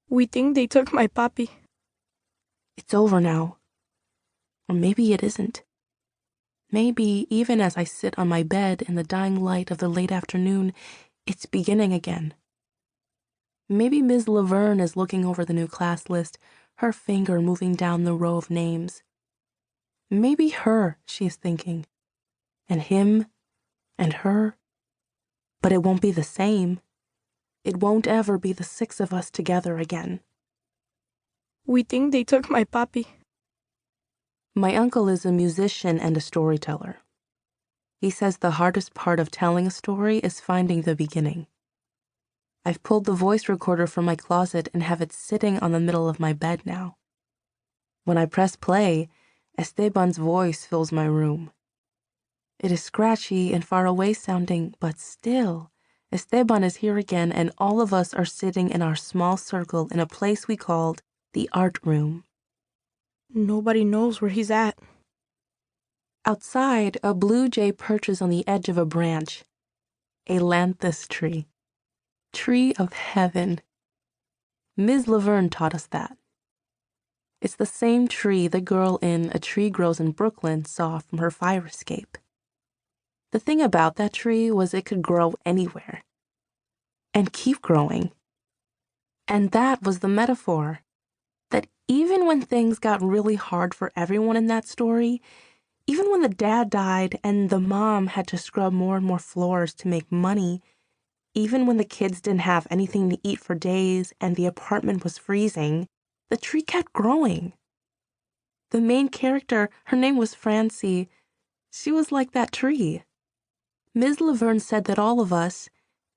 We think they took my papi. It's over now. Or maybe it isn't. Maybe, even as I sit on my bed in the dying light of the late afternoon, it's beginning again. Maybe Ms. Laverne is looking over the new class list, her finger moving down the row of names. Maybe her, she is thinking. And him, and her. But it won't be the same. It won't ever be the six of us together again. We think they took my papi. My uncle is a musician and a storyteller. He says the hardest part of telling a story is finding the beginning. I've pulled the voice recorder from my closet and have it sitting on the middle of my bed now. When I press play, Esteban's voice fills my room. It is scratchy and far away sounding, but still, Esteban is here again, and all of us are sitting in our small circle in a place we called the ARTT Room. Nobody knows where he's at. Outside, a blue jay perches on the edge of a branch. A lanthus tree. Tree of heaven. Ms. Laverne taught us that. It's the same tree the girl in A Tree Grows in Brooklyn saw from her fire escape. The thing about that tree was it could grow anywhere. And keep growing. And that was the metaphor. That even when things got really hard for everyone in that story, even when the dad died and the mom had to scrub more and more floors to make money, even when the kids didn't have anything to eat for days and the apartment was freezing, the tree kept growing. The main character, her name was Francie, she was like that tree. Ms. Laverne said that all of us,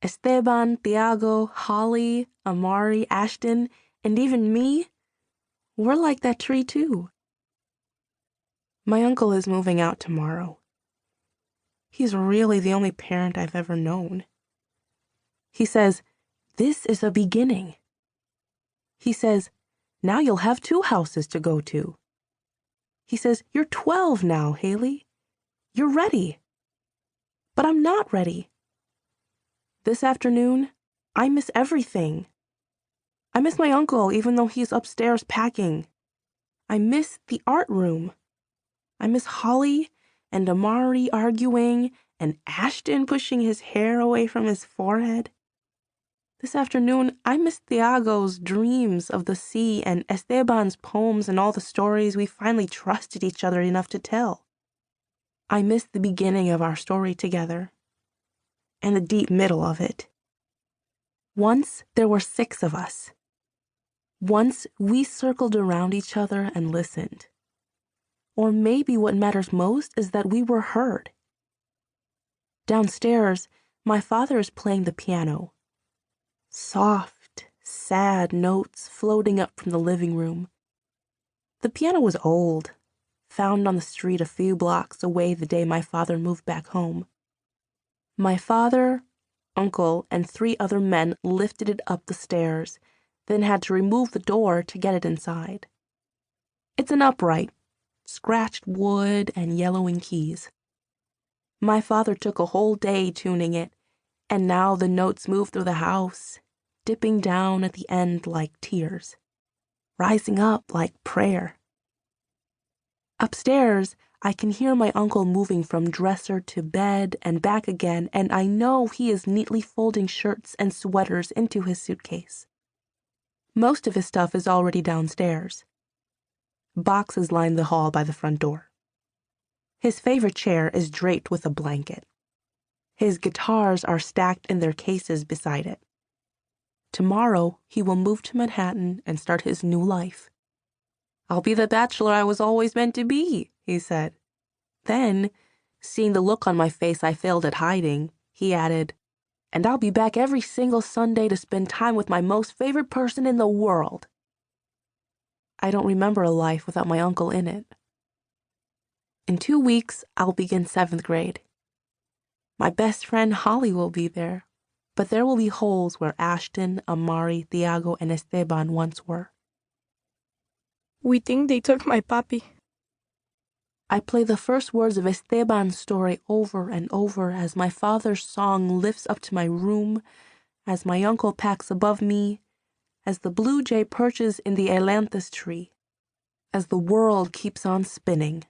Esteban, Thiago, Holly, Amari, Ashton, and even me, we're like that tree too. My uncle is moving out tomorrow. He's really the only parent I've ever known. He says, this is a beginning. He says, now you'll have 2 houses to go to. He says, you're 12 now, Haley. You're ready. But I'm not ready. This afternoon, I miss everything. I miss my uncle even though he's upstairs packing. I miss the ARTT Room. I miss Holly and Amari arguing and Ashton pushing his hair away from his forehead. This afternoon, I miss Thiago's dreams of the sea and Esteban's poems and all the stories we finally trusted each other enough to tell. I miss the beginning of our story together and the deep middle of it. Once there were 6 of us. Once we circled around each other and listened. Or maybe what matters most is that we were heard. Downstairs, my father is playing the piano. Soft, sad notes floating up from the living room. The piano was old, found on the street a few blocks away the day my father moved back home. My father, uncle, and 3 other men lifted it up the stairs, then had to remove the door to get it inside. It's an upright, scratched wood and yellowing keys. My father took a whole day tuning it, and now the notes move through the house, dipping down at the end like tears, rising up like prayer. Upstairs, I can hear my uncle moving from dresser to bed and back again, and I know he is neatly folding shirts and sweaters into his suitcase. Most of his stuff is already downstairs. Boxes line the hall by the front door. His favorite chair is draped with a blanket. His guitars are stacked in their cases beside it. Tomorrow, he will move to Manhattan and start his new life. I'll be the bachelor I was always meant to be, he said. Then, seeing the look on my face I failed at hiding, he added, and I'll be back every single Sunday to spend time with my most favorite person in the world. I don't remember a life without my uncle in it. In 2 weeks, I'll begin 7th grade. My best friend Holly will be there, but there will be holes where Ashton, Amari, Thiago, and Esteban once were. We think they took my papi. I play the first words of Esteban's story over and over as my father's song lifts up to my room, as my uncle packs above me, as the blue jay perches in the ailanthus tree, as the world keeps on spinning.